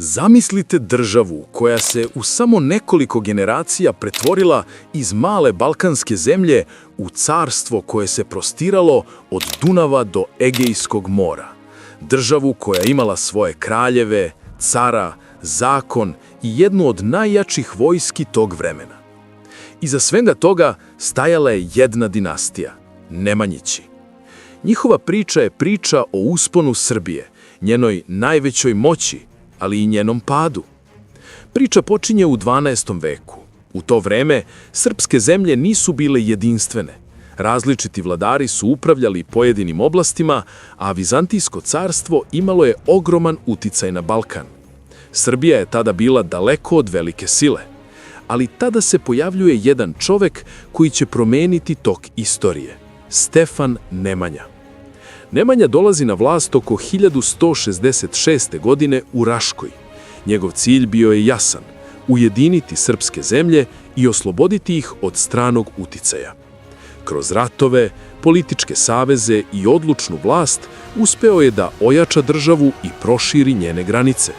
Zamislite državu koja se u samo nekoliko generacija pretvorila iz male balkanske zemlje u carstvo koje se prostiralo od Dunava do Egejskog mora. Državu koja je imala svoje kraljeve, cara, zakon i jednu od najjačih vojski tog vremena. Iza svega toga stajala je jedna dinastija, Nemanjići. Njihova priča je priča o usponu Srbije, njenoj najvećoj moći, ali i njenom padu. Priča počinje u 12. veku. U to vreme srpske zemlje nisu bile jedinstvene. Različiti vladari su upravljali pojedinim oblastima, a Vizantijsko carstvo imalo je ogroman uticaj na Balkan. Srbija je tada bila daleko od velike sile, ali tada se pojavljuje jedan čovek koji će promeniti tok istorije – Stefan Nemanja. Nemanja dolazi na vlast oko 1166. godine u Raškoj. Njegov cilj bio je jasan – ujediniti srpske zemlje i osloboditi ih od stranog uticaja. Kroz ratove, političke saveze i odlučnu vlast uspeo je da ojača državu i proširi njene granice.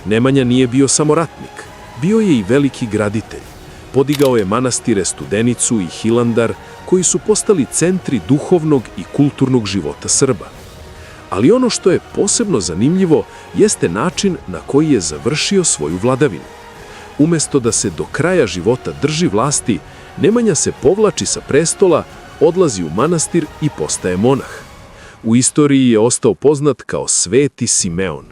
Nemanja nije bio samo ratnik, bio je i veliki graditelj. Podigao je manastire Studenicu i Hilandar, koji su postali centri duhovnog i kulturnog života Srba. Ali ono što je posebno zanimljivo jeste način na koji je završio svoju vladavinu. Umesto da se do kraja života drži vlasti, Nemanja se povlači sa prestola, odlazi u manastir i postaje monah. U istoriji je ostao poznat kao Sveti Simeon.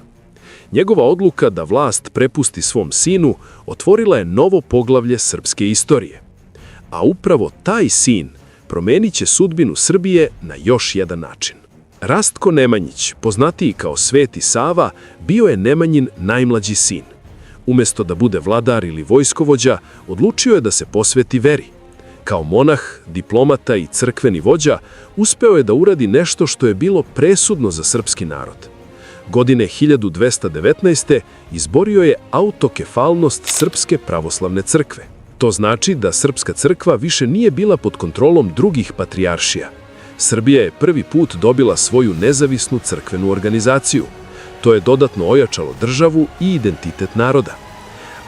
Njegova odluka da vlast prepusti svom sinu otvorila je novo poglavlje srpske istorije. A upravo taj sin promenit će sudbinu Srbije na još jedan način. Rastko Nemanjić, poznatiji kao Sveti Sava, bio je Nemanjin najmlađi sin. Umesto da bude vladar ili vojskovođa, odlučio je da se posveti veri. Kao monah, diplomata i crkveni vođa, uspeo je da uradi nešto što je bilo presudno za srpski narod. Godine 1219. izborio je autokefalnost Srpske pravoslavne crkve. To znači da Srpska crkva više nije bila pod kontrolom drugih patrijaršija. Srbija je prvi put dobila svoju nezavisnu crkvenu organizaciju. To je dodatno ojačalo državu i identitet naroda.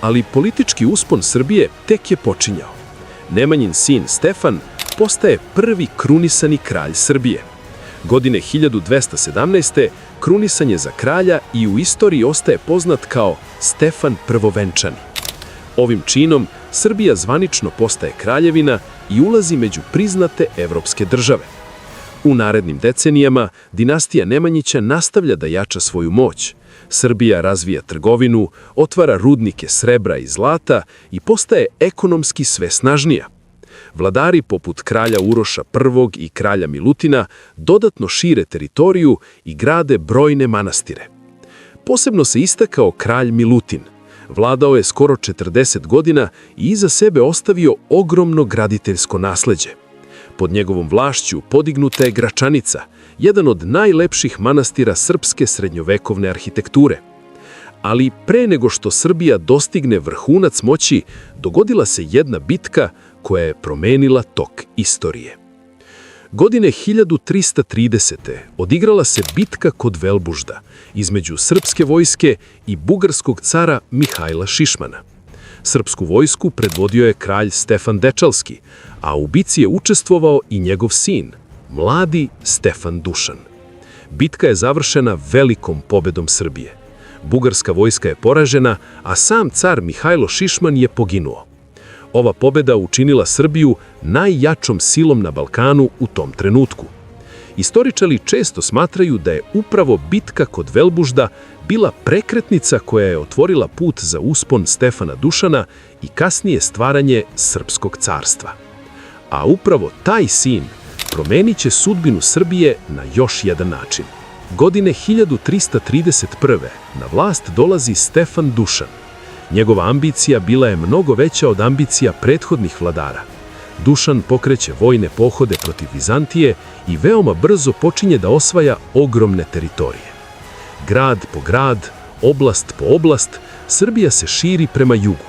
Ali politički uspon Srbije tek je počinjao. Nemanjin sin Stefan postaje prvi krunisani kralj Srbije. Godine 1217. krunisan je za kralja i u istoriji ostaje poznat kao Stefan Prvovenčani. Ovim činom Srbija zvanično postaje kraljevina i ulazi među priznate evropske države. U narednim decenijama dinastija Nemanjića nastavlja da jača svoju moć. Srbija razvija trgovinu, otvara rudnike srebra i zlata i postaje ekonomski sve snažnija. Vladari poput kralja Uroša I i kralja Milutina dodatno šire teritoriju i grade brojne manastire. Posebno se istakao kralj Milutin. Vladao je skoro 40 godina i iza sebe ostavio ogromno graditeljsko nasleđe. Pod njegovom vlašću podignuta je Gračanica, jedan od najlepših manastira srpske srednjovekovne arhitekture. Ali pre nego što Srbija dostigne vrhunac moći, dogodila se jedna bitka koja je promenila tok istorije. Godine 1330. odigrala se bitka kod Velbužda između srpske vojske i bugarskog cara Mihajla Šišmana. Srpsku vojsku predvodio je kralj Stefan Dečalski, a u bici je učestvovao i njegov sin, mladi Stefan Dušan. Bitka je završena velikom pobedom Srbije. Bugarska vojska je poražena, a sam car Mihajlo Šišman je poginuo. Ova pobeda učinila Srbiju najjačom silom na Balkanu u tom trenutku. Istoričari često smatraju da je upravo bitka kod Velbužda bila prekretnica koja je otvorila put za uspon Stefana Dušana i kasnije stvaranje Srpskog carstva. A upravo taj sin promenit će sudbinu Srbije na još jedan način. Godine 1331. na vlast dolazi Stefan Dušan. Njegova ambicija bila je mnogo veća od ambicija prethodnih vladara. Dušan pokreće vojne pohode protiv Vizantije i veoma brzo počinje da osvaja ogromne teritorije. Grad po grad, oblast po oblast, Srbija se širi prema jugu.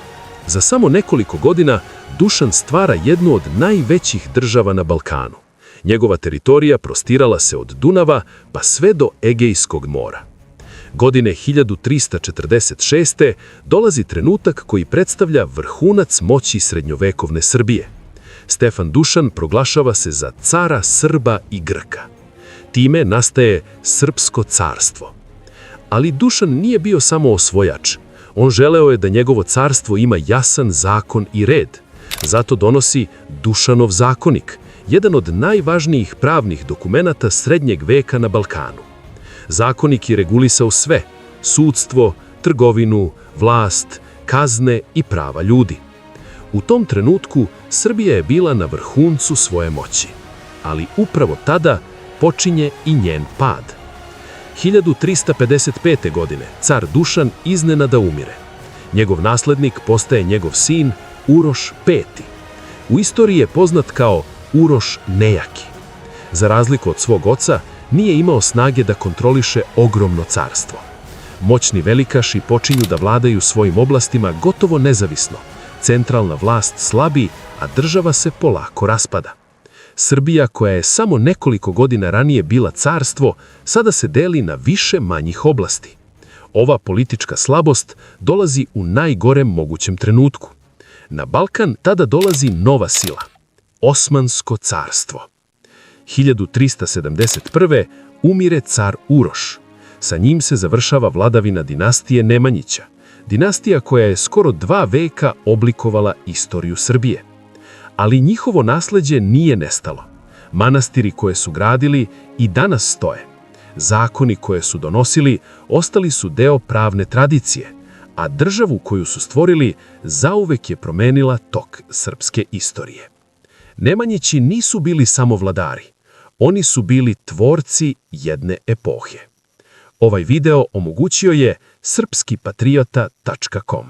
Za samo nekoliko godina Dušan stvara jednu od najvećih država na Balkanu. Njegova teritorija prostirala se od Dunava pa sve do Egejskog mora. Godine 1346. dolazi trenutak koji predstavlja vrhunac moći srednjovekovne Srbije. Stefan Dušan proglašava se za cara Srba i Grka. Time nastaje Srpsko carstvo. Ali Dušan nije bio samo osvojač. On želeo je da njegovo carstvo ima jasan zakon i red. Zato donosi Dušanov zakonik, jedan od najvažnijih pravnih dokumenata srednjeg veka na Balkanu. Zakonik je regulisao sve: sudstvo, trgovinu, vlast, kazne i prava ljudi. U tom trenutku Srbija je bila na vrhuncu svoje moći. Ali upravo tada počinje i njen pad. 1355. godine car Dušan iznenada umire. Njegov naslednik postaje njegov sin Uroš V. U istoriji je poznat kao Uroš Nejaki. Za razliku od svog oca, nije imao snage da kontroliše ogromno carstvo. Moćni velikaši počinju da vladaju svojim oblastima gotovo nezavisno. Centralna vlast slabi, a država se polako raspada. Srbija, koja je samo nekoliko godina ranije bila carstvo, sada se deli na više manjih oblasti. Ova politička slabost dolazi u najgorem mogućem trenutku. Na Balkan tada dolazi nova sila – Osmansko carstvo. 1371. umire car Uroš. Sa njim se završava vladavina dinastije Nemanjića, dinastija koja je skoro 2 veka oblikovala istoriju Srbije. Ali njihovo nasleđe nije nestalo. Manastiri koje su gradili i danas stoje. Zakoni koje su donosili ostali su deo pravne tradicije, a državu koju su stvorili zauvek je promenila tok srpske istorije. Nemanjići nisu bili samo vladari. Oni su bili tvorci jedne epohe. Ovaj video omogućio je srpskipatriota.com.